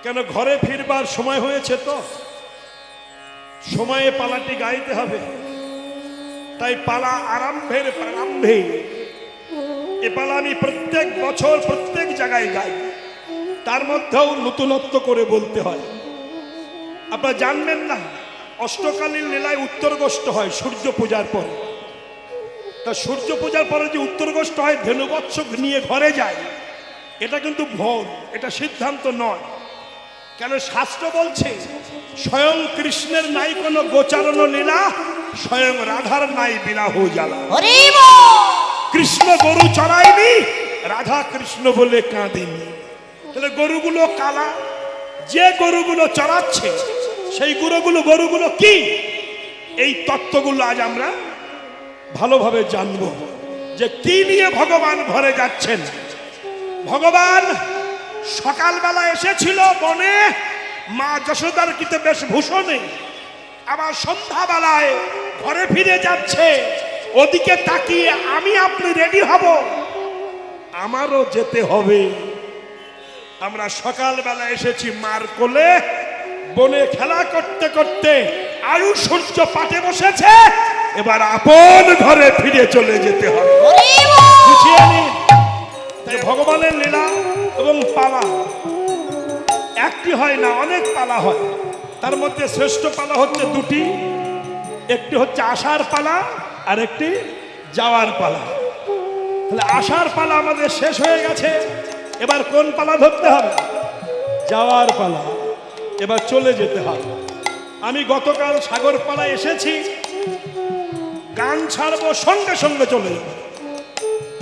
কেন ঘরে ফিরবার সময় হয়েছে, তো সময়ে পালাটি গাইতে হবে। তাই পালা আরম্ভের প্রারম্ভে এ পালা আমি প্রত্যেক বছর প্রত্যেক জায়গায় গাই, তার মধ্যেও নতুনত্ব করে বলতে হয়। আপনারা জানবেন না, অষ্টকালীন লীলায় উত্তরগোষ্ঠ হয় সূর্য পূজার পরে। তা সূর্য পূজার পরে যে উত্তরগোষ্ঠ হয়, ধেনুবৎস নিয়ে ঘরে যায়, এটা কিন্তু ভুল, এটা সিদ্ধান্ত নয়। কেন শাস্ত্র বলছে স্বয়ং কৃষ্ণের নাই কোনো গোচারণ লীলা, স্বয়ং রাধার নাই বিরাহ জ্বালা। কৃষ্ণ গরু চড়ায়নি, রাধা কৃষ্ণ বলে কাঁদেনি। তাহলে গরুগুলো কালা, যে গরুগুলো চড়াচ্ছে সেই গরুগুলো কি, এই তত্ত্বগুলো আজ আমরা ভালোভাবে জানবো যে কি নিয়ে ভগবান ঘরে যাচ্ছেন। ভগবান সকালবেলা এসেছিল বনে মা যশোদার কিতে বেশভূষণে, আবার সন্ধ্যাবেলায় ঘরে ফিরে যাচ্ছে। ওদিকে তাকিয়ে আমি আপনি রেডি হব, আমারও যেতে হবে। আমরা সকালবেলা এসেছি মার কোলে, বনে খেলা করতে করতে আয়ু সূর্য পাটে বসেছে, এবার আপন ঘরে ফিরে চলে যেতে হবে। বুঝিয়ে নিন। তাই ভগবানের লীলা এবং পালা একটি হয় না, অনেক পালা হয়। তার মধ্যে শ্রেষ্ঠ পালা হচ্ছে দুটি, একটি হচ্ছে আসার পালা আর একটি যাওয়ার পালা। তাহলে আসার পালা আমাদের শেষ হয়ে গেছে, এবার কোন পালা ধরতে হবে? যাওয়ার পালা। এবার চলে যেতে হবে। আমি গতকাল সাগরপাড়া এসেছি, গান ছাড়বো সঙ্গে সঙ্গে চলে যাবো,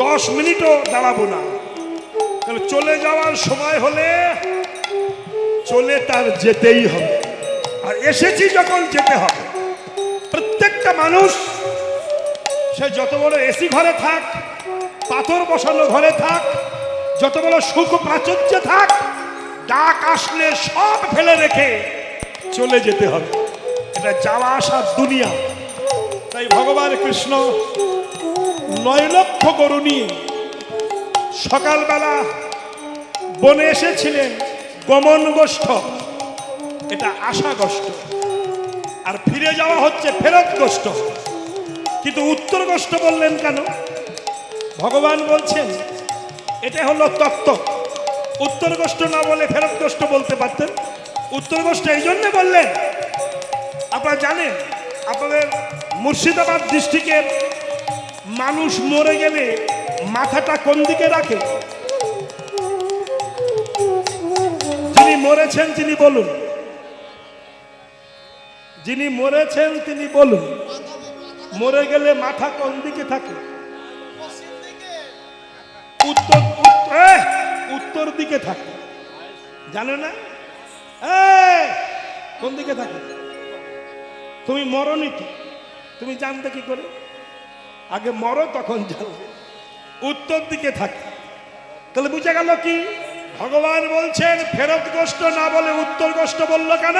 10 মিনিটও দাঁড়াবো না। তাহলে চলে যাওয়ার সময় হলে চলে তার যেতেই হবে, আর এসেছি যখন যেতে হবে। প্রত্যেকটা মানুষ, সে যত বড় এসি ঘরে থাক, পাথর বসানো ঘরে থাক, যত বড় সুখ প্রাচুর্যে থাক, ডাক আসলে সব ফেলে রেখে চলে যেতে হবে। এটা যাওয়া আসার দুনিয়া। তাই ভগবান কৃষ্ণ 9 লক্ষ গরু নিয়ে সকালবেলা বনে এসেছিলেন। গমন গোষ্ঠ, এটা আশা গোষ্ঠ, আর ফিরে যাওয়া হচ্ছে ফেরত গোষ্ঠ। কিন্তু উত্তর গোষ্ঠ বললেন কেন? ভগবান বলছেন এটা হলো তত্ত্ব। উত্তর গোষ্ঠ না বলে ফেরত গোষ্ঠ বলতে পারতেন। উত্তর গোষ্ঠ এই জন্য বললেন, আপনারা জানেন আপনাদের মুর্শিদাবাদ ডিস্ট্রিক্টের মানুষ মরে গেলে মাথাটা কোন দিকে রাখে? যিনি মরেছেন তিনি বলুন, যিনি মরেছেন তিনি বলুন, মরে গেলে মাথা কোন দিকে থাকে? উত্তর দিকে থাকে, জানো না? কোন দিকে থাকে? তুমি মরনি কি, তুমি জানতে কি করে? আগে মরো তখন জানবে। উত্তর দিকে থাকে। তাহলে বুঝে গেল কি? ভগবান বলছেন ফেরত গোষ্ঠ না বলে উত্তর গোষ্ঠ বললো কেন?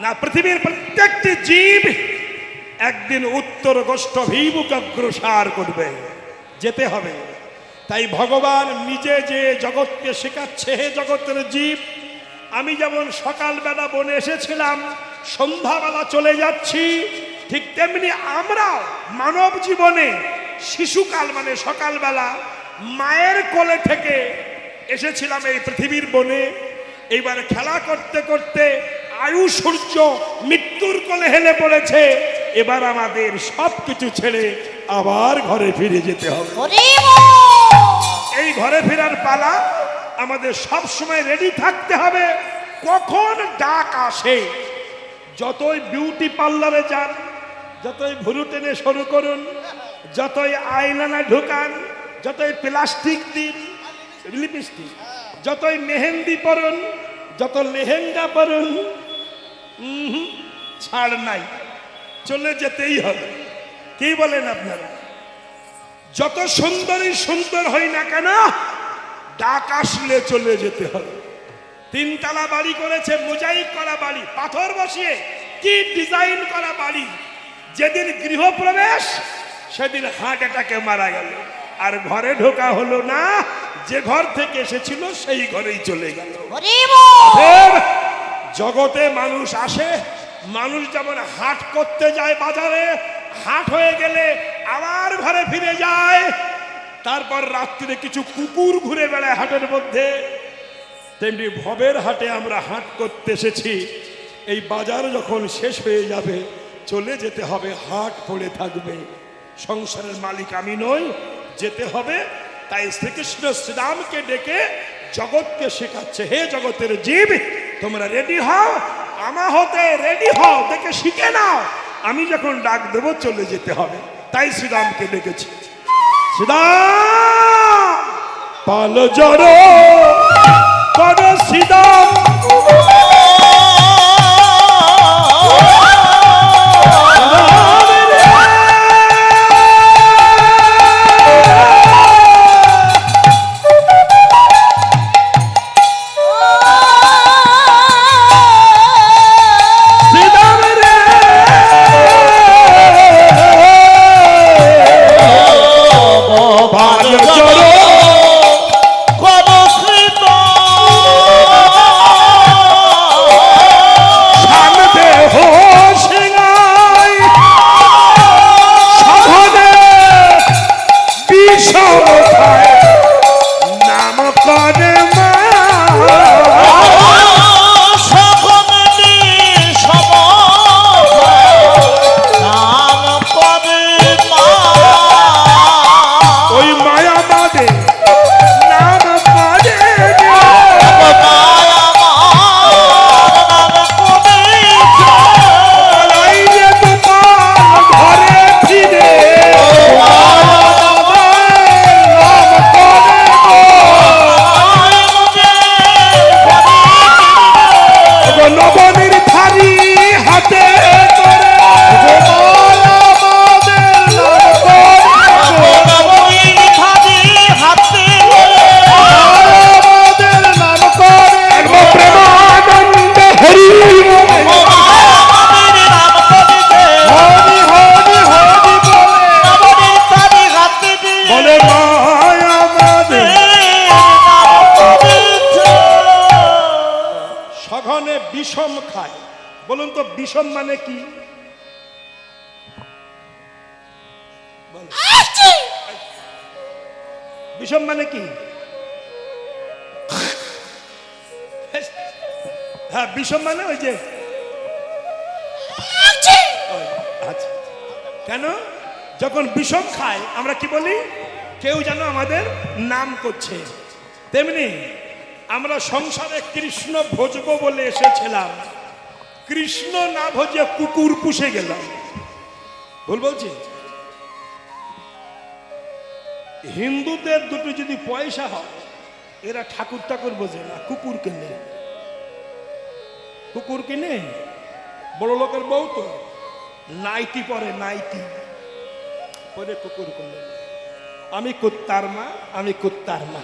না, পৃথিবীর প্রত্যেকটি জীব একদিন উত্তর গোষ্ঠ ভিমুখ অগ্রসর করবে, যেতে হবে। তাই ভগবান নিজে যে জগৎকে শেখাচ্ছে, হে জগতের জীব, আমি যেমন সকালবেলা বনে এসেছিলাম, সন্ধ্যাবেলা চলে যাচ্ছি, ঠিক তেমনি আমরা মানব জীবনে শিশুকাল মানে সকালবেলা মায়ের কোলে থেকে এসেছিলাম এই পৃথিবীর বনে। এইবার খেলা করতে করতে আয়ু সূর্য মৃত্যুর কোলে হেলে পড়েছে। এবার আমাদের সবকিছু ছেড়ে আবার ঘরে ফিরে যেতে হবে। এই ঘরে ফেরার পালা আমাদের সব সময় রেডি থাকতে হবে। কখন ডাক আসে, যতই বিউটি পার্লারে যান, যতই ভুরু টেনে শুরু করুন, যতই আইলানা ঢুকান, যতই প্লাস্টিক দিন, লিপস্টিক, যতই মেহেন্দি পরুন, যত লেহেঙ্গা পরুন, ছাড় নাই, চলে যেতেই হবে। কি বলেন আপনারা? যত সুন্দরী সুন্দর হই না কেন, ডাক আসলে চলে যেতে হবে। 3 তলা বাড়ি করেছে, মোজাইক করা বাড়ি, পাথর বসিয়ে কি ডিজাইন করা বাড়ি। যেদিন গৃহপ্রবেশ সেদিন হার্ট অ্যাটাকে মারা গেল, আর ঘরে ঢোকা হলো না। যে ঘর থেকে এসেছিল সেই ঘরেই চলে গেল। জগতে মানুষ আসে, মানুষ যেমন হাট করতে যায় বাজারে, হাট হয়ে গেলে আবার ঘরে ফিরে যায়, তারপর রাত্রিরে কিছু কুকুর ঘুরে বেড়ায় হাটের মধ্যে, তেমনি ভবের হাটে আমরা হাট করতে এসেছি। এই বাজার যখন শেষ হয়ে যাবে চলে যেতে হবে, হাট পড়ে থাকবে। সংসারের মালিক আমি নই, যেতে হবে। তাই শ্রীকৃষ্ণ শ্রীরামকে ডেকে জগৎকে শেখাচ্ছে, হে জগতের জীব তোমরা রেডি হও, আমা হতে রেডি হও, দেখে শিখে নাও, আমি যখন ডাক দেব চলে যেতে হবে। তাই শ্রীরামকে ডেকেছি। শ্রীরাম পাল জড়ো কর শ্রীরাম, বিষম খায়। বলুন তো বিষম মানে কি? বিষম মানে কি? হ্যাঁ, বিষম মানে ওই যে, আচ্ছা, কেন যখন বিষম খায় আমরা কি বলি? কেউ যেন আমাদের নাম করছে। তেমনি আমরা সংসারে কৃষ্ণ ভজবো বলে এসেছিলাম, কৃষ্ণ না ভজে কুকুর পুষে গেলাম। ভুল বলছি? হিন্দুদের দুটো যদি পয়সা হয়, এরা ঠাকুর ঠাকুর বোঝে না, কুকুর কিনে। কুকুর কিনে বড় লোকের বউ তো নাইটি পরে, নাইটি পরে কুকুর কিনে। আমি কুত্তার মা, আমি কুত্তার মা।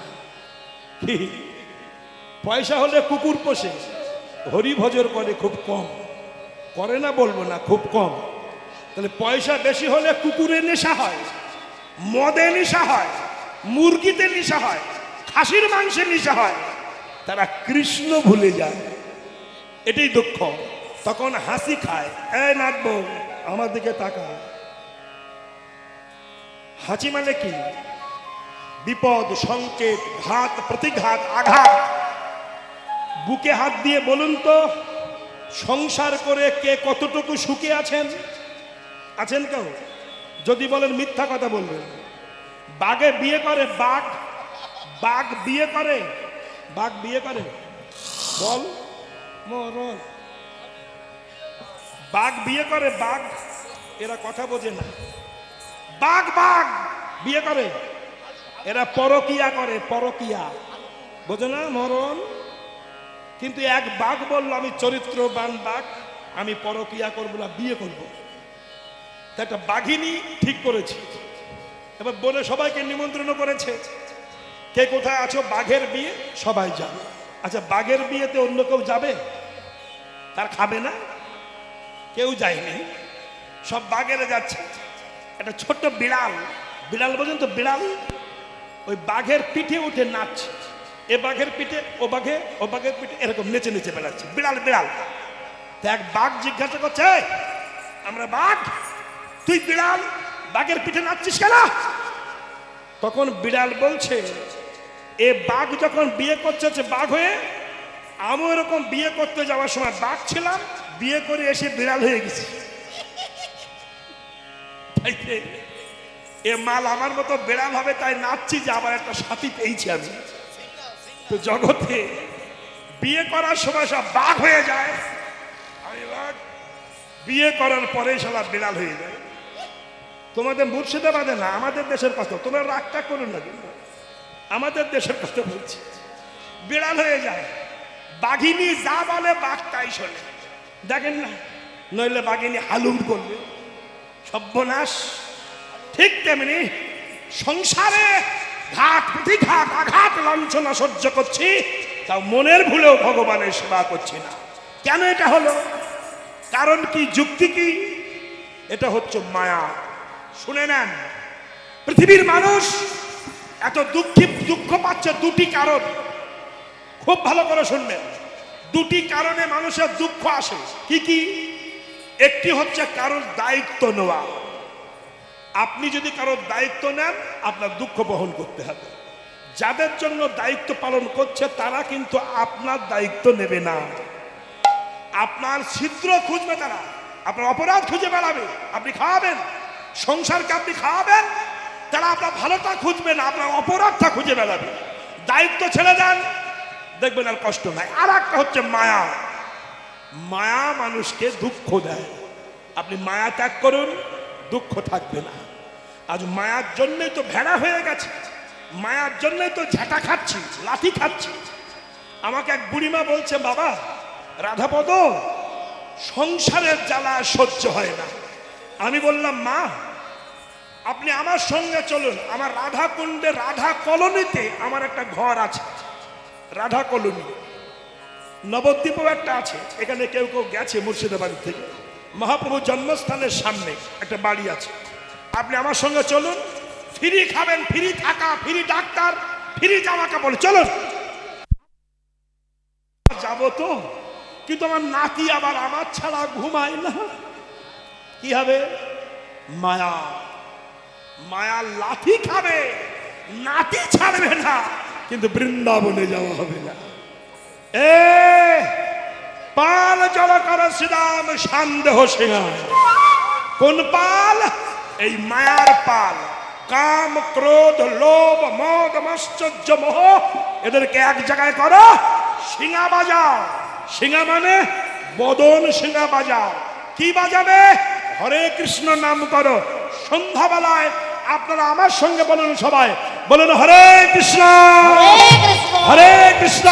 পয়সা হলে কুকুর পোষে, হরিভজন করে খুব কম, করে না বলবো না, খুব কম। তাহলে পয়সা বেশি হলে কুকুরের নেশা হয়, মদে নেশা হয়, মুরগিতে নেশা হয়, খাসির মাংসে নেশা হয়। তারা কৃষ্ণ ভুলে যায়, এটাই দুঃখ। তখন হাসি খায়, এ নাচবো আমার দিকে তাকা। হাসি মানে কি? বিপদ, সংকেত, ঘাত, প্রতিঘাত, আঘাত। বুকে হাত দিয়ে বলুন তো, সংসার করে কে কতটুকু সুখে আছেন? আছেন কেউ? যদি বলেন মিথ্যা কথা বলবেন। বাঘে বিয়ে করে, বাঘ, বাঘ বিয়ে করে, বাঘ বিয়ে করে, বল মরণ। বাঘ বিয়ে করে, বাঘ। এরা কথা বোঝে না। বাঘ বাঘ বিয়ে করে, এরা পরকিয়া করে, পরকিয়া। বোঝে না মরণ? কিন্তু এক বাঘ বলল, আমি চরিত্রবান বাঘ, আমি পরকিয়া করবো না, বিয়ে করব। একটা বাঘিনী ঠিক করেছে, এবার বলে সবাইকে নিমন্ত্রণ করেছে, কে কোথায় আছো, বাঘের বিয়ে, সবাই যাবে। আচ্ছা, বাঘের বিয়েতে অন্য কেউ যাবে? তার খাবে না? কেউ যায়নি, সব বাঘেরা যাচ্ছে। একটা ছোট্ট বিড়াল, বিড়াল বোঝেন তো, বিড়াল ওই বাঘের পিঠে উঠে নাচছে। এ বাঘের পিঠে ও বাঘের পিঠে এরকম নেচে নেচে বেড়াচ্ছে, বিড়াল বিড়াল। তা এক বাঘ জিজ্ঞাসা করছে, আমরা বাঘ, তুই বিড়াল, বাঘের পিঠে নাচছিস কেন? তখন বিড়াল বলছে, এ বাঘ যখন বিয়ে করছে বাঘ হয়ে, আমি এরকম বিয়ে করতে যাওয়ার সময় বাঘ ছিলাম, বিয়ে করে এসে বিড়াল হয়ে গেছি। এ মাল আমার মতো বিড়াল হবে তাই নাচছি যে আবার একটা সাথী পেয়েছি আমি। তো জগতে বিয়ে করার সময় সব বাঘ হয়ে যায়, বিয়ে করার পরে শালা বিড়াল হয়ে যায়। তোমাদের মুর্শিদাবাদে না, আমাদের দেশের কথা, তোমরা রাগটা করো না, কিন্তু আমাদের দেশের কথা বলছি। বিড়াল হয়ে যায়, বাঘিনী যা বলে বাঘ তাই শোনে, দেখেন না, নইলে বাঘিনী হালুম করবে, সর্বনাশ। ঠিক তেমনি সংসারে ঘাট প্রতিঘাত আঘাত লাঞ্ছনা সহ্য করছি, তাও মনের ভুলেও ভগবানের সেবা করছি না। কেন এটা হলো? কারণ কি, যুক্তি কি? এটা হচ্ছে মায়া। শুনে নেন, পৃথিবীর মানুষ এত দুঃখ পাচ্ছে দুটি কারণ, খুব ভালো করে শুনবেন। দুটি কারণে মানুষের দুঃখ আসে। কি কি? একটি হচ্ছে কারোর দায়িত্ব নেওয়া। আপনি যদি কারোর দায়িত্ব নেন, আপনার দুঃখ বহন করতে হবে। যাদের জন্য দায়িত্ব পালন করছে তারা কিন্তু আপনার দায়িত্ব নেবে না, আপনার ছিদ্র খুঁজবে, তারা আপনার অপরাধ খুঁজে বেড়াবে। আপনি খাওয়াবেন, সংসারকে আপনি খাওয়াবেন, তারা আপনার ভালোটা খুঁজবে না, আপনার অপরাধটা খুঁজে বেড়াবে। দায়িত্ব ছেড়ে দেন, দেখবেন আর কষ্ট নাই। আর একটা হচ্ছে মায়া। মায়া মানুষকে দুঃখ দেয়। আপনি মায়া ত্যাগ করুন, দুঃখ থাকবে না। আজ মায়ার জন্যই তো ভেড়া হয়ে গেছে, মায়ার জন্যই তো ঝাঁটা খাচ্ছি, লাথি খাচ্ছি। আমাকে এক বুড়িমা বলছে, বাবা রাধাপদ, সংসারের জ্বালা সহ্য হয় না। আমি বললাম, মা আপনি আমার সঙ্গে চলুন, আমার রাধা কুণ্ডে রাধা কলোনিতে আমার একটা ঘর আছে, রাধা কলোনি, নবদ্বীপও একটা আছে। এখানে কেউ কেউ গেছে মুর্শিদাবাদ থেকে, মহাপ্রভুর জন্মস্থানের সামনে একটা বাড়ি আছে। আপনি আমার সঙ্গে চলুন, ফ্রি খাবেন, ফ্রি থাকা, ফ্রি ডাক্তার, ফ্রি জামা কাপড়, চলুন। যাবো তো, কিন্তু আমার নাতি আবার আমার ছাড়া ঘুমায় না। কি হবে? মায়া। মায়া লাথি খাবে, নাতি ছাড়বে না, কিন্তু বৃন্দাবনে যাওয়া হবে না। এ পাল জল কর শ্রীরাম সন্দেহ সিংহায়। কোন পাল? এই মায়ার পাল। কাম, ক্রোধ, লোভ, মদ, মাশ্চর্য, মোহ, এদেরকে এক জায়গায় করো, সিঙা বাজাও। সিঙা মানে বদন সিঙা বাজাও। কি বাজাবে? হরে কৃষ্ণ নাম করো। সন্ধ্যাবেলায় আপনারা আমার সঙ্গে বলুন, সবাই বলুন, হরে কৃষ্ণ হরে কৃষ্ণ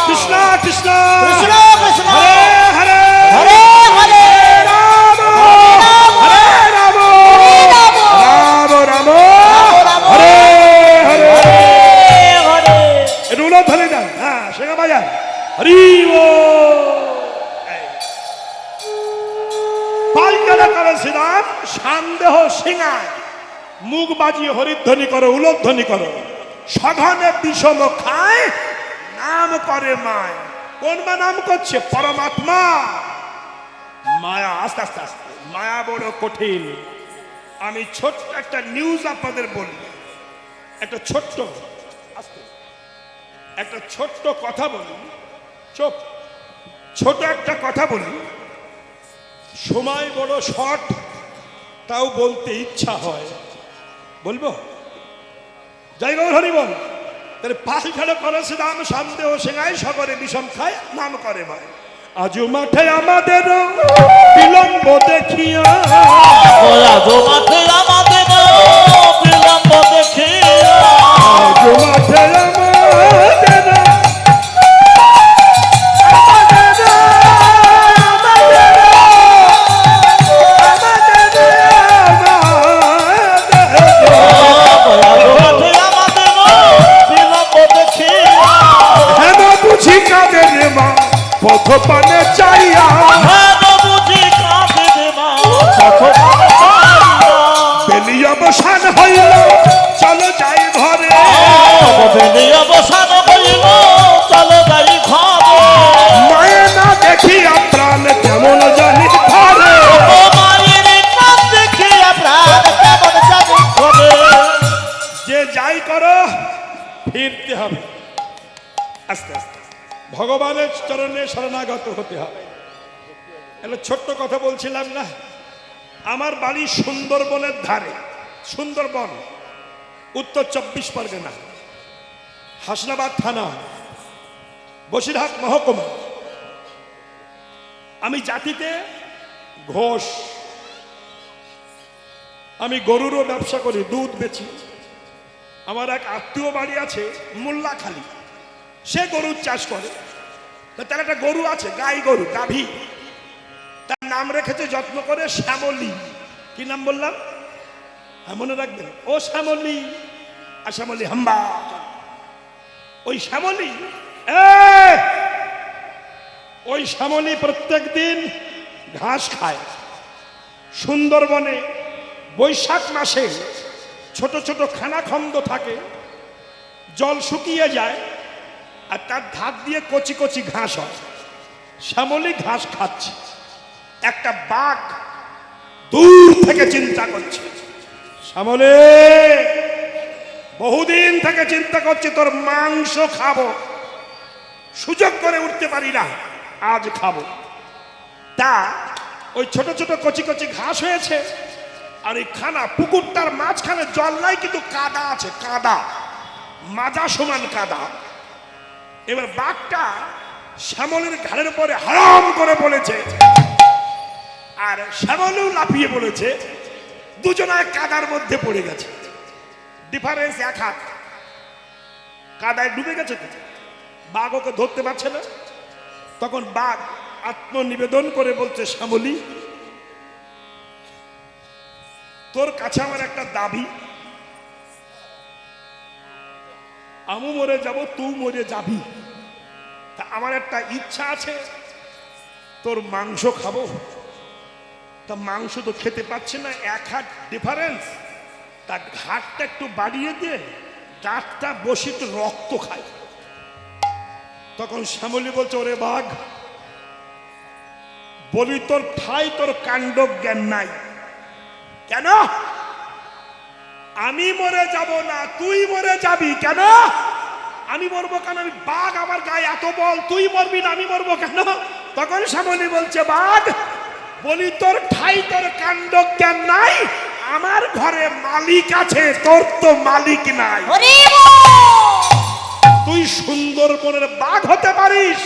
কৃষ্ণ কৃষ্ণ হরে হরে হরে হরে রাম হরে রাম রাম রাম হরে হরে হরে। একটু উলধ্বনি দেন, হ্যাঁ সেটা বাজান, হরি পালকালা করে শ্রীরাম সন্দেহ সিংহায়। মুখ বাজিয়ে হরিধ্বনি করো, উলধ্বনি করো। সঘনে বিষম খায়, নাম করে মায়। কোন মা নাম করছে? পরমাত্মা। মায়া, আস্তে আস্তে আস্তে, মায়া বড় কঠিন। আমি ছোট্ট একটা নিউজ আপনাদের বলি, একটা ছোট্ট আস্তে একটা ছোট্ট কথা বলি, চুপ, ছোট একটা কথা বলি। সময় বড় শর্ট, তাও বলতে ইচ্ছা হয়, বলবো? জয় গৌর হরি বল। তাহলে পাল খেলো করে শ্রীরাম সন্দেহ সিংহায়, সগরে বিষম খায়, নাম করে মায়। আজও মাঠে আমাদের বিলম্ব দেখিয়া, আজও মাঠে আমাদের বিলম্ব দেখিয়া, আজও মাঠে আমাদের পথ পানে চাইয়া, বেলি অবসান হইল, চলো যাই ঘরে, বেলি অবসান ভগবানের চরণে শরণাগত হতে হবে। একটা ছোট্ট কথা বলছিলাম না, আমার বাড়ি সুন্দরবনের ধারে, সুন্দরবন, উত্তর 24 পরগনা, হাসনাবাদ থানা, বসিরহাট মহকুমা। আমি জাতিতে ঘোষ। আমি গরুরও ব্যবসা করি, দুধ বেচি। আমার এক আত্মীয় বাড়ি আছে মোল্লাখালী, সে গরুর চাষ করে। তার একটা গরু আছে, গাই গরু, গাভী। তার নাম রেখেছে যত্ন করে শ্যামলী। কি নাম বললাম? মনে রাখবেন, ও শ্যামলী, আর শ্যামলী হাম্বা। ওই শ্যামলী, ওই শ্যামলী প্রত্যেক দিন ঘাস খায়। সুন্দরবনে বৈশাখ মাসে ছোট ছোট খানাখন্দ থাকে, জল শুকিয়ে যায়, আর তার ধার দিয়ে কচি কচি ঘাস হয়। শ্যামলী ঘাস খাচ্ছে। একটা বাঘ দূর থেকে চিন্তা করছে, শ্যামলী বহুদিন থেকে চিন্তা করছে তোর মাংস খাবো, সুযোগ করে উঠতে পারি না, আজ খাবো। তা ওই ছোট ছোট কচি কচি ঘাস হয়েছে, আর এই খানা পুকুরটার মাঝখানে জল নাই, কিন্তু কাদা আছে, কাদা, মাজা সমান কাদা। এবার বাঘটা শ্যামলের ঘাড়ের উপরে হারাম করে বলেছে, আর শ্যামলও লাফিয়ে পড়েছে। দুজনায় কাদার মধ্যে পড়ে গেছে, ডিফারেন্স এক হাত। কাদায় ডুবে গেছে, বাঘ ওকে ধরতে পারছে না। তখন বাঘ আত্মনিবেদন করে বলছে, শ্যামলী তোর কাছে আমার একটা দাবি, আমি মরে যাব, তুই মরে যাবি, তা আমার একটা ইচ্ছা আছে, তোর মাংস খাবো। তা মাংস তো খেতে পাচ্ছে না, এক হাত ডিফারেন্স, তা ঘাটটা একটু বাড়িয়ে দিয়ে দাঁতটা বসে তো রক্ত খায়। তখন শ্যামলী বলছে, ওরে বাঘ, বলি তোর ঠাই তোর কাণ্ড জ্ঞান নাই কেন? আমি মরে যাব না, তুই মরে যাবি কেন? আমি মরবো কেন? আমি বাঘ, আমার গায়ে এত বল, তুই মরবি না, আমি মরবো কেন? তখন শ্যামলী বলছে, বাঘ বলি তোর ঠাই তোর কাণ্ড জ্ঞান নাই, আমার ঘরে মালিক আছে, তোর তো মালিক নাই। তুই সুন্দরবনের বাঘ হতে পারিস,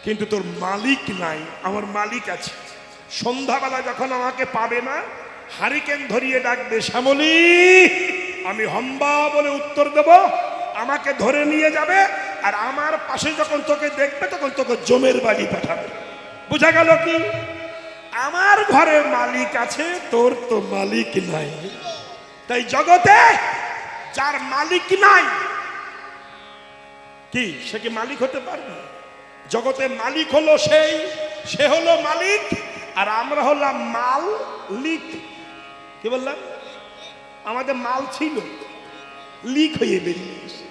কিন্তু তোর মালিক নাই, আমার মালিক আছে। সন্ধ্যাবেলা যখন আমাকে পাবে না, হারিকেন ধরিয়ে ডাকবে, শ্যামলী আমি হম্বা বলে উত্তর দেব, আমাকে ধরে নিয়ে যাবে, আর আমার পাশে যখন তোকে দেখবে তখন তোকে জমের বাড়ি পাঠাবে। বুঝা গেল কি? আমার ঘরে মালিক আছে, তোর তো মালিক নাই। তাই জগতে যার মালিক নাই, কি সে কি মালিক হতে পারবে? জগতে মালিক হলো সেই, সে হলো মালিক, আর আমরা হলাম মালিক। কি বললাম? আমাদের মাল ছিল, লিক হয়ে বেরিয়ে গেছে।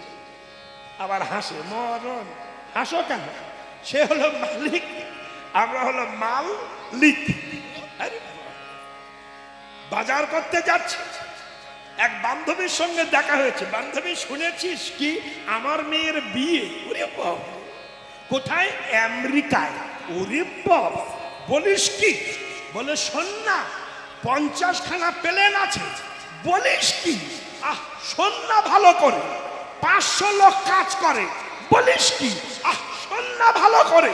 আবার হাসে, মরণ হাসো কেন? সে হলো মালিক, আমরা হলো মাল লিক। বাজার করতে যাচ্ছে, এক বান্ধবীর সঙ্গে দেখা হয়েছে। বান্ধবী, শুনেছিস কি আমার মেয়ের বিয়ে? ওরে বাবা, কোথায়? আমেরিকায়। ওরে বাবা, বলিস কি? বলে শোন না, 50 খানা প্লেন আছে। বলিস কি? আহ শোন না ভালো করে, 500 লোক কাজ করে। বলিস কি? আহ শোন না ভালো করে,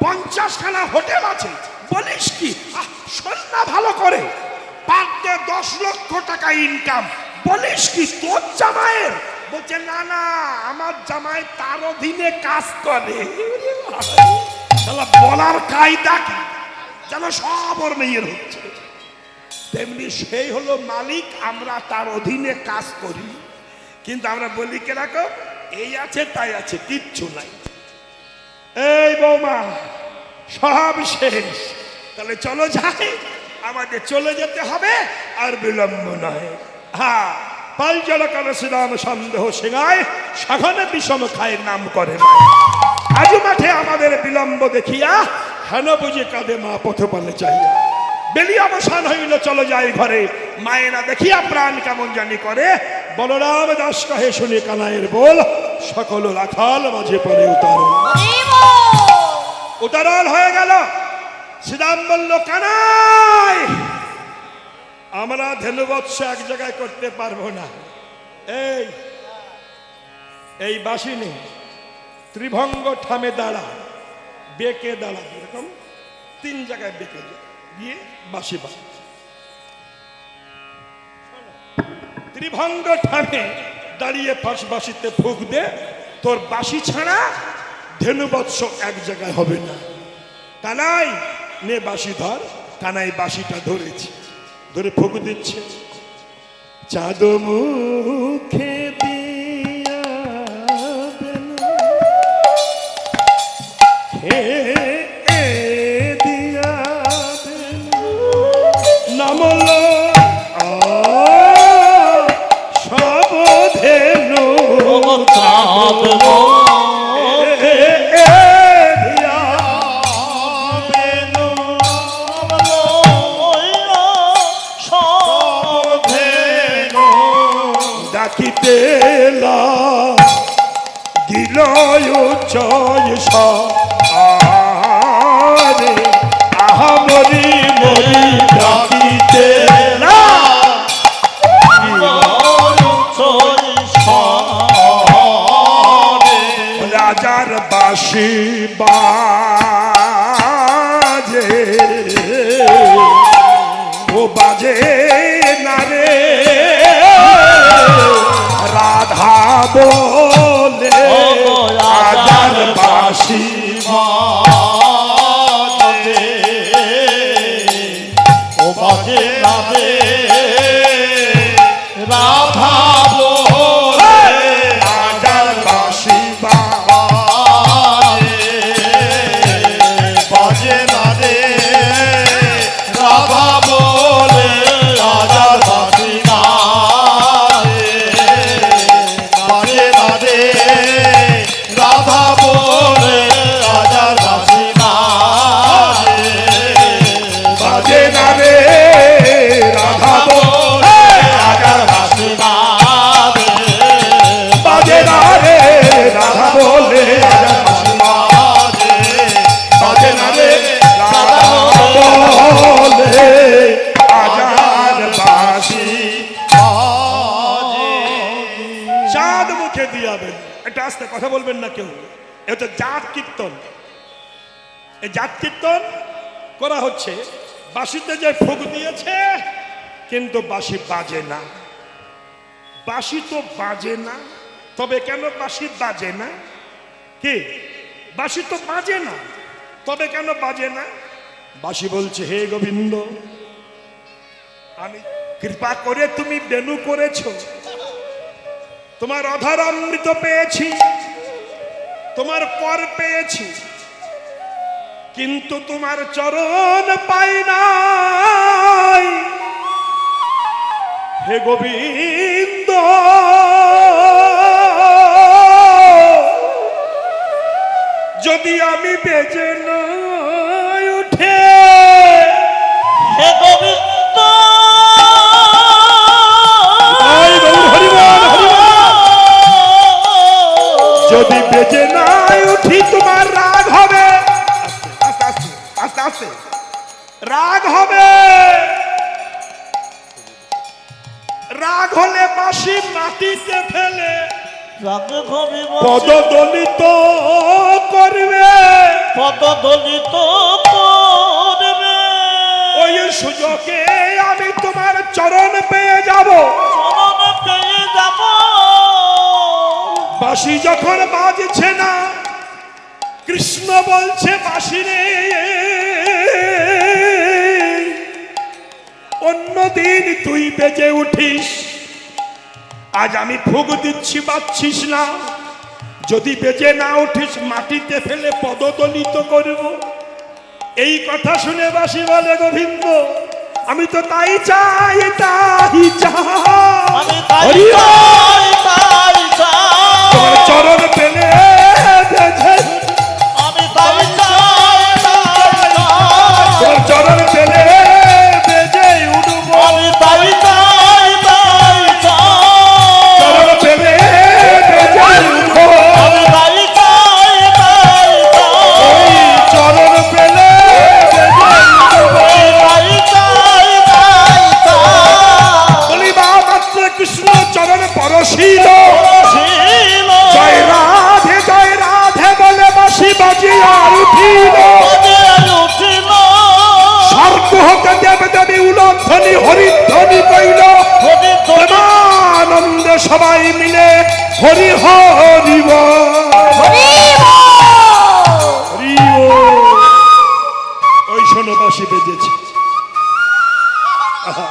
50 খানা হোটেল আছে। বলিস কি? আহ শোন না ভালো করে, পার ডে 10 লক্ষ টাকা ইনকাম। বলিস কি? তোর জামাইয়ের? বলছে না না, আমার জামাই তার অধীনে কাজ করে। বলার কায়দা কি যেন সব ওর মেয়ের হচ্ছে। তেমনি সেই হলো মালিক, আমরা তার অধীনে কাজ করি। কিন্তু আমরা বলি কে রাখো, এই আছে তাই আছে, কিচ্ছু নাই। এই বৌমা, সব শেষ, তাহলে চলো যাই, আমাকে চলে যেতে হবে, আর বিলম্ব নয়। হ্যাঁ, পাল জলকাল শ্রীরাম সন্দেহ সিংহায়, সঘনে বিষম খায় নাম করে না। আজ মাঠে আমাদের বিলম্ব দেখিয়া, হেন বুঝে কাঁদে মা পথপালে চাইয়া। বেলি অবসান হইল, চলো যাই ঘরে, মায়ে না দেখিয়া প্রাণ কেমন জানি করে। বলরাম দাস কহে শুনে কানাইয়ের বল, সকল রাখাল মাঝে পড়ে উতারণ। উতারণ হয়ে গেল। শ্রীরাম বলল, কানাই, আমরা ধেনুবৎস এক জায়গায় করতে পারবো না। এই বাসি নেই, ত্রিভঙ্গ ঠামে দাঁড়া, বেঁকে দাঁড়া, এরকম 3 জায়গায় বেঁকে গিয়ে বাসি বাসি। ত্রিভঙ্গ ঠামে দাঁড়িয়ে বাসিতে ফুক দে, তোর বাসি ছাড়া ধেনুবৎস এক জায়গায় হবে না। কানাই নে বাসি ধর। কানাই বাসিটা ধরেছে, ধরে ফুক দিচ্ছে। চাঁদ মুখে দিয়া দিয়া নামল সব ধেনু চাঁদ ডাকিতে গিল চয় সরে আহা মরি মরি ডাকিতে রাজার বাঁশি বাজে, ও বাজে না রে রাধা বলে, রাজার বাঁশি বাজে, ও বাজে না রে রাধা বলে, রাজার বাঁশি বাজে না রে রাধা বলে, রাজার বাঁশি বাজে না রে রাধা বলে, রাজার বাঁশি বাজে না রে রাধা বলে, রাজার বাঁশি বাজে না রে রাধা বলে, রাজার বাঁশি বাজে না রে রাধা বলে, রাজার বাঁশি। চাঁদ মুখে দিয়াবেন। এটা আস্তে কথা বলবেন না কেউ। এটা জাত কীর্তন। এই জাত কীর্তন করা হচ্ছে। বাঁশিতে যে ফুক দিয়েছে, কিন্তু বাঁশি বাজে না। বাঁশি তো বাজে না, তবে কেন বাঁশি বাজে না? কি বাঁশি তো বাজে না, তবে কেন বাজে না? বাঁশি বলছে, হে গোবিন্দ, আমি কৃপা করে তুমি বেনু করেছো, তোমার অধর অমৃত পেয়েছি, তোমার কর পেয়েছি, কিন্তু তোমার চরণ পাই নাই। হে গোবিন্দ, যদি আমি বেজে না উঠে, হে গোবিন্দ, যদি বেজে না উঠি তোমার রাগ হবে। আস্তে আস্তে আস্তে আস্তে রাগ হবে। রাগ হলে বাঁশি মাটিতে ফেলে পদদলিত করবে, পদদলিত করবে। ওই সুযোগে আমি তোমার চরণ পেয়ে যাব। চরণ পেয়ে যাব। বাঁশি যখন বাজছে না, কৃষ্ণ বলছে বাঁশি রে, অন্যদিন তুই বেজে উঠিস, আজ আমি ফুক দিচ্ছি, বাজছিস না। যদি বেজে না উঠিস, মাটিতে ফেলে পদদলিত করব। এই কথা শুনে বাঁশি বলে, গোবিন্দ, আমি তো তাই চাই, তাই আমি চাই, তাই চাই, তোমার চরণ পেলে বেজে, আমি তাই চাই, তোমার চরণ পেলে বেজে উঠব, আমি তাই চাই, চরণ পেলে বেজে উঠব। বাজিয়া উঠিল উঠিল স্বর্গ হতে দেব দেবী উলধ্বনি হরিধ্বনি কইল প্রেমানন্দে সবাই মিলে হরি হরি বল। হরি বল। ওই শোনো বাঁশি বেজেছে। আহা।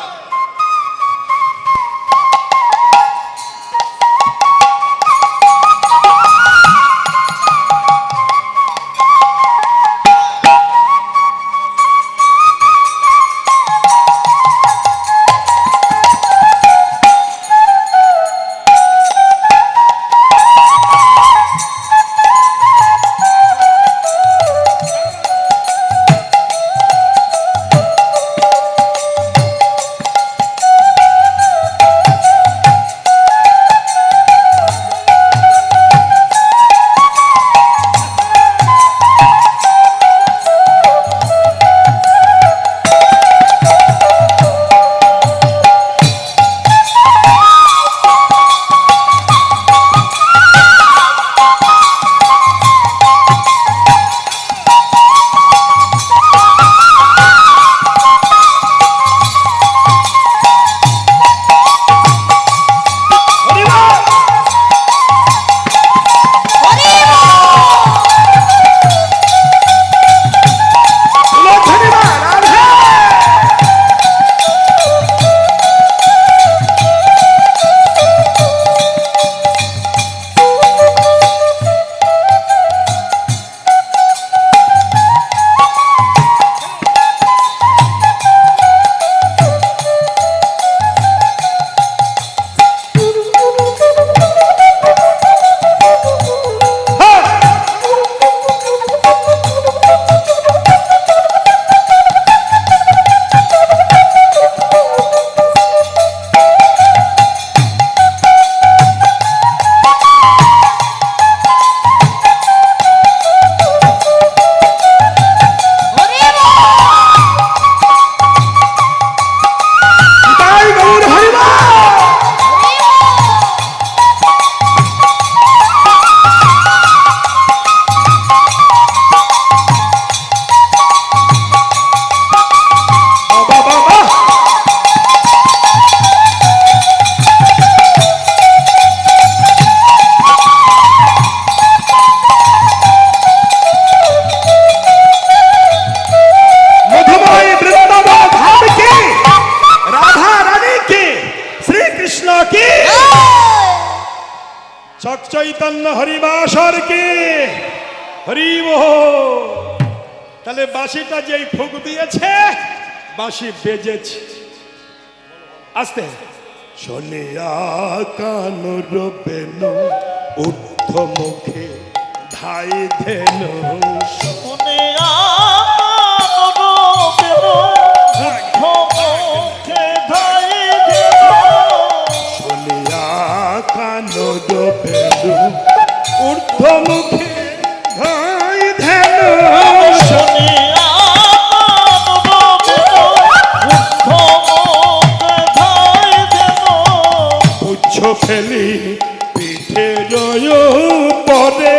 চৈতন্য হরিবাসর কে হরি বল। তাহলে বাঁশিটা যেই ফুক দিয়েছে বাঁশি বেজেছে আস্তে শোনিয়া কানুর বেন ঊর্ধ্ব মুখে ধাই ধেন শুনিয়া শোনিয়া কানুর বেন ঊর্ধ্ব মুখে ধাই ধেন পুচ্ছ ফেলি পিঠে রয় পরে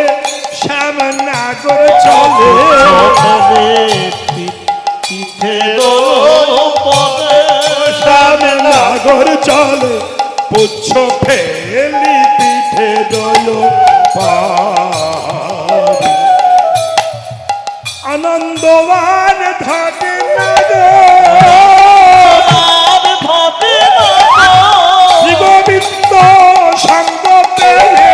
শ্যামনাগর চলে শ্যামনাগর চলে পুচ্ছ ফেলি পিঠে রয় পারি আনন্দবান থাকে শ্রী গোবিন্দ সঙ্গ পেলে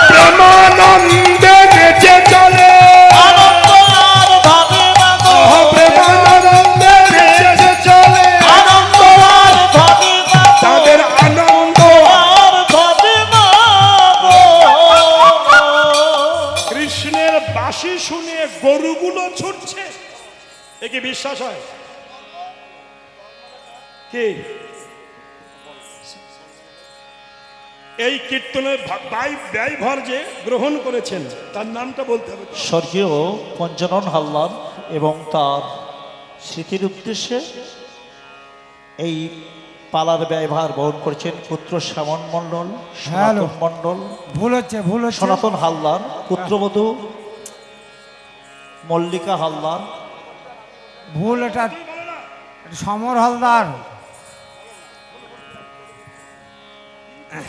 প্রেমানন্দে নেচে চলে প্রেমানন্দে নেচে চলে তাদের আনন্দ কৃষ্ণের বাঁশি শুনে গরুগুলো ছুটছে এ কি বিশ্বাস হয় কি এই কীর্তনের ব্যয়ভার যে গ্রহণ করেছেন তার নামটা বলতে হবে স্বর্গীয় পঞ্চানন হালদার এবং তার স্মৃতির উদ্দেশ্যে এই পালার ব্যয়ভার বহন করেছেন পুত্র শ্যামন মণ্ডল, হ্যালো। সনাতন মণ্ডল, ভুল হচ্ছে সনাতন হালদার, পুত্রবধূ মল্লিকা হালদার, ভুল এটা সমর হালদার।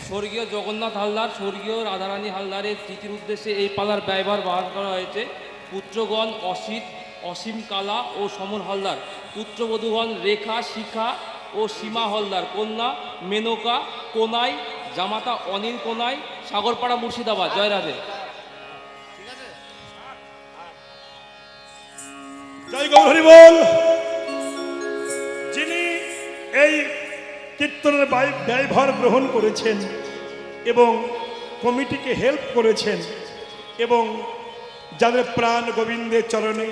স্বর্গীয় জগন্নাথ হালদার, স্বর্গীয় রাধারানী হালদারের স্মৃতির উদ্দেশ্যে এই পালার ব্যয়ভার বহন করা হয়েছে। পুত্রগণ অসীম কালা ও সমর হালদার, পুত্রবধূগণ রেখা, শিখা ও সীমা হালদার, কন্যা মেনকা কোনাই, জামাতা অনিল কোনাই, সাগরপাড়া মুর্শিদাবাদ। জয় রাধে। জয় গৌর হরি বল। যিনি এই কীর্তনের ব্যয়ভার গ্রহণ করেছেন এবং কমিটিকে হেল্প করেছেন এবং যাদের প্রাণ গোবিন্দের চরণে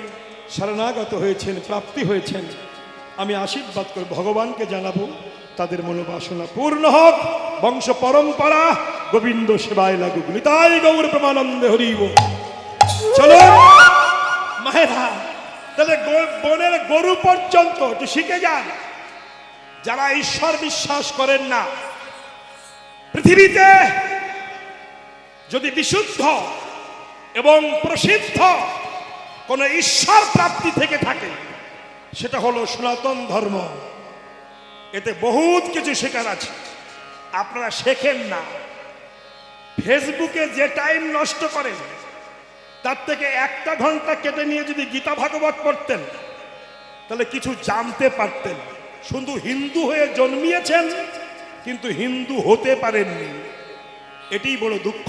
শরণাগত হয়েছেন, প্রাপ্তি হয়েছেন, আমি আশীর্বাদ করে ভগবানকে জানাবো তাদের মনোবাসনা পূর্ণ হোক, বংশ পরম্পরা গোবিন্দ সেবায় লাগুক। নিতাই গৌর প্রেমানন্দে হরিব। চলো মায়েরা, তাহলে বনের গরু পর্যন্ত একটু শিখে যান। যারা ঈশ্বর বিশ্বাস করেন না, পৃথিবীতে যদি বিশুদ্ধ এবং প্রসিদ্ধ কোন ঈশ্বর প্রাপ্তি থেকে থাকে, সেটা হলো সনাতন ধর্ম। এতে বহুত কিছু শেখার আছে, আপনারা শেখেন না। ফেসবুকে যে টাইম নষ্ট করেন, তার থেকে 1 ঘন্টা কেটে নিয়ে যদি গীতা ভাগবত পড়তেন, তাহলে কিছু জানতে পারতেন। শুধু হিন্দু হয়ে জন্মিয়েছেন, কিন্তু হিন্দু হতে পারেননি, এটাই বড় দুঃখ।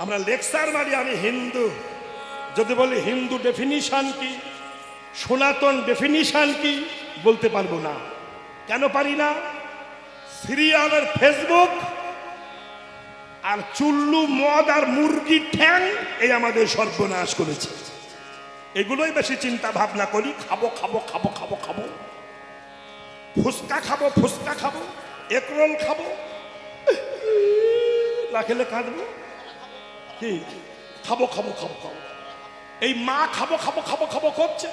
আমরা লেকচার মারি আমি হিন্দু, যদি বলি হিন্দু ডেফিনিশন কি, সনাতন ডেফিনিশন কি, বলতে পারবো না। কেন পারি না? সিরিয়ালের ফেসবুক আর চুল্লু, মদ আর মুরগির ঠ্যাং এই আমাদের সর্বনাশ করেছে। এগুলোই বেশি চিন্তা ভাবনা করি। খাবো খাবো খাবো খাবো খাবো, ফুচকা খাবো ফুচকা খাবো, এগরোল খাবো, না খেলে কাঁদবো কি, খাবো খাবো খাবো খাবো। এই মা খাবো খাবো খাবো খাবো করছে,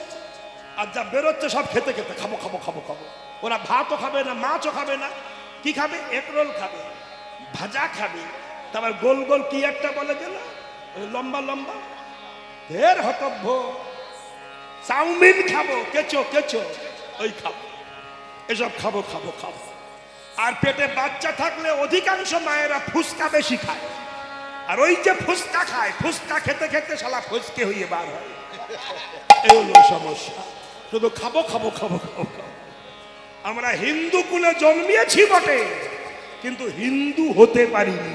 আর যা বেরোচ্ছে সব খেতে খেতে খাবো খাবো খাবো খাবো। ওরা ভাতও খাবে না, মাছও খাবে না, কি খাবে? এগরোল খাবে, ভাজা খাবে, তারপর গোল গোল কি একটা বলে গেল, লম্বা লম্বা, ঢের হতভ্য। চাউমিন খাবো, কেঁচো কেঁচো, ওই খাবো, এসব খাবো খাবো খাবো। আর পেটে বাচ্চা থাকলে অধিকাংশ মায়েরা ফুচকা বেশি খায়, আর ওই যে ফুচকা খায়, ফুচকা খেতে খেতে শালা ফুচকে হয়ে বার হয়। এই হলো সমস্যা, শুধু খাবো খাবো খাবো খাবো খাবো। আমরা হিন্দু কুলে জন্মিয়েছি বটে, কিন্তু হিন্দু হতে পারিনি।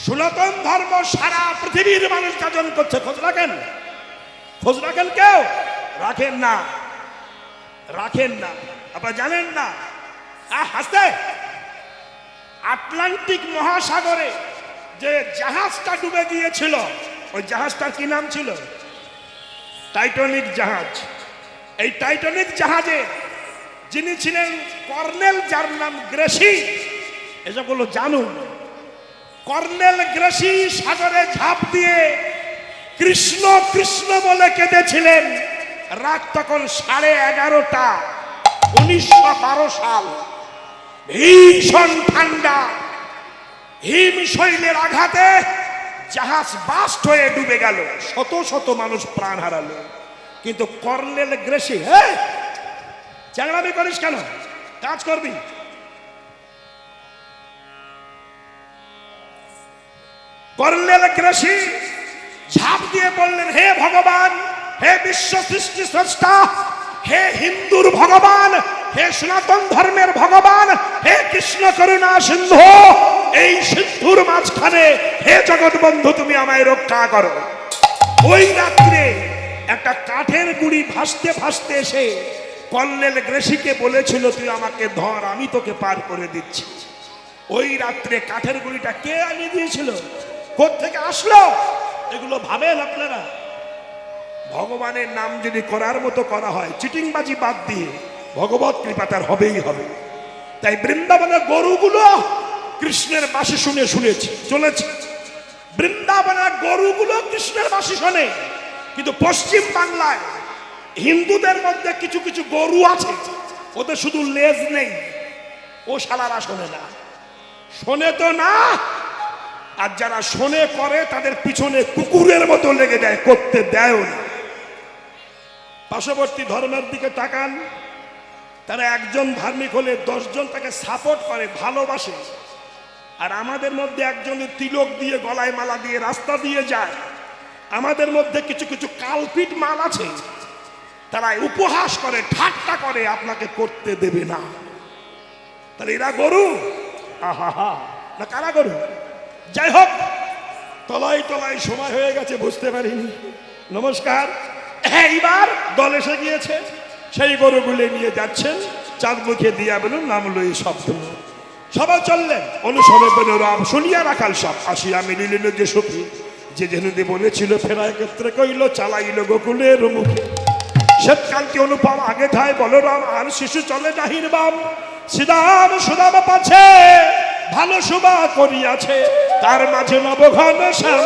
সনাতন ধর্ম সারা পৃথিবীর মানুষ যাজন করছে, খোঁজ রাখেন? খোঁজ রাখেন? কেউ রাখেন না, রাখেন না। আপনারা জানেন না, হাসতে আটলান্টিক মহাসাগরে যে জাহাজটা ডুবে গিয়েছিল, ওই জাহাজটার কি নাম ছিল? টাইটানিক জাহাজ। এই টাইটানিক জাহাজে যিনি ছিলেন কর্নেল, যার নাম গ্রেসি, এসবগুলো জানুন। কর্নেল গ্রেসি সাগরে ঝাঁপ দিয়ে কৃষ্ণ কৃষ্ণ বলে কেঁদেছিলেন। রাত তখন 11:30, 1912 সাল। ভীষণ ঠান্ডা, হিমশৈলের আঘাতে জাহাজ বাস্ট হয়ে ডুবে গেল, শত শত মানুষ প্রাণ হারালো। কিন্তু কর্নেল গ্রেসি, চ্যাংড়ামি করিস কেন? কাজ করবি। কর্নেল গ্রেসি ঝাঁপ দিয়ে বললেন, হে ভগবান, হে বিশ্ব সৃষ্টি স্রষ্টা, হে হিন্দুর ভগবান, হে সনাতন ধর্মের ভগবান, হে কৃষ্ণ করুণা সিন্ধু, এই সিন্ধুর মাঝখানে হে জগৎ বন্ধু, তুমি আমায় রক্ষা করো। ওই রাত্রে একটা কাঠের গুঁড়ি ভাসতে ভাসতে এসে কর্নেল গ্রেসিকে বলেছিল, তুই আমাকে ধর, আমি তোকে পার করে দিচ্ছি। ওই রাত্রে কাঠের গুঁড়িটা কে আনিয়ে দিয়েছিল? কোত্থেকে আসলো? এগুলো ভাবেন আপনারা? ভগবানের নাম যদি করার মতো করা হয়, চিটিংবাজি বাদ দিয়ে, ভগবত কৃপা তার হবেই হবে। তাই বৃন্দাবনের গরুগুলো কৃষ্ণের বাঁশি শুনে শুনেছি চলেছে। বৃন্দাবনের গরুগুলো কৃষ্ণের বাঁশি শোনে, কিন্তু পশ্চিম বাংলায় হিন্দুদের মধ্যে কিছু কিছু গরু আছে ওদের শুধু লেজ নেই, ও শালারা শোনে না। শোনে তো না, আর যারা শোনে করে তাদের পিছনে কুকুরের মতো লেগে যায়, করতে দেয়ও না। পার্শ্ববর্তী ধর্মের দিকে তাকান, তারা একজন ধার্মিক হলে 10 জন তাকে সাপোর্ট করে, ভালোবাসে। আর আমাদের মধ্যে একজনের তিলক দিয়ে, গলায় মালা দিয়ে রাস্তা দিয়ে যায়। আমাদের মধ্যে কিছু কিছু কালপিট মাল আছে, তারা উপহাস করে, ঠাট্টা করে, আপনাকে করতে দেবে না। তাহলে এরা গরু আহা না কারা গরু? যাই হোক, তলায় তলায় সময় হয়ে গেছে, বুঝতে পারিনি। নমস্কার। এইবার দল এসে গিয়েছে, সেই গরুগুলো নিয়ে যাচ্ছেন। চাঁদ মুখে দিয়া বলুন নামলো এই শব্দ। সবাই চললেন অনুসরণে বেনোরাম শুনিয়া রাখাল সব আসিয়া মিলিল যে সখী, যে জেনুদে বলেছিল ফেরায় ক্ষেত্রে কইল চালাইল গোকুলের মুখে। শ্বেতকান্তি অনুপম আগে ধায় বলরাম, আর শিশু চলে নাহির বাম। শ্রীরাম সুদাম পাছে ভালো শোভা করিয়াছে, তার মাঝে নবঘন শ্যাম।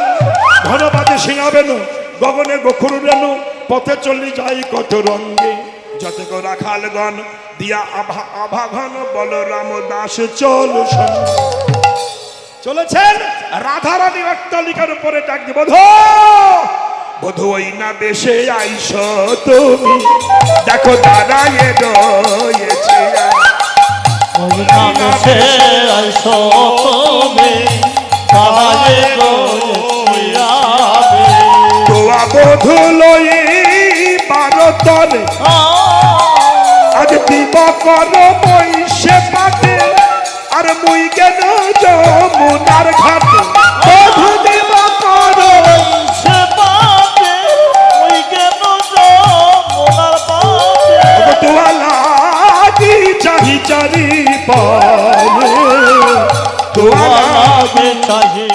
ঘন বাজে সিংহাবেনু, গগনে গোখুর রেণু, পথে চলি যাই কত রঙ্গে। যতে কো রাখালগণ দিয়া আভা আভা ঘন, বলরাম দাস চল সঙ্গে। চলেছেন রাধারানী অট্টালিকার উপরে ডাক দিয়ে, বধূ বধূ ওই না বেশে আইস তুমি, দেখো দাঁড়ায় রয়েছে। ওই নামে আইসো তুমি, তাহারে রয়েছি আমি। তোয়া বধূ লই ভারতরে, আজ দিব কর বৈশে পাতে, আর মুই গেল যমুনার ঘাটে। বধূ দিব কর সে পাতে, ওই কেন যমুনার পাতে। তোয়া লাগি চাহি চারি পারে, তোয়া লাগে চাহি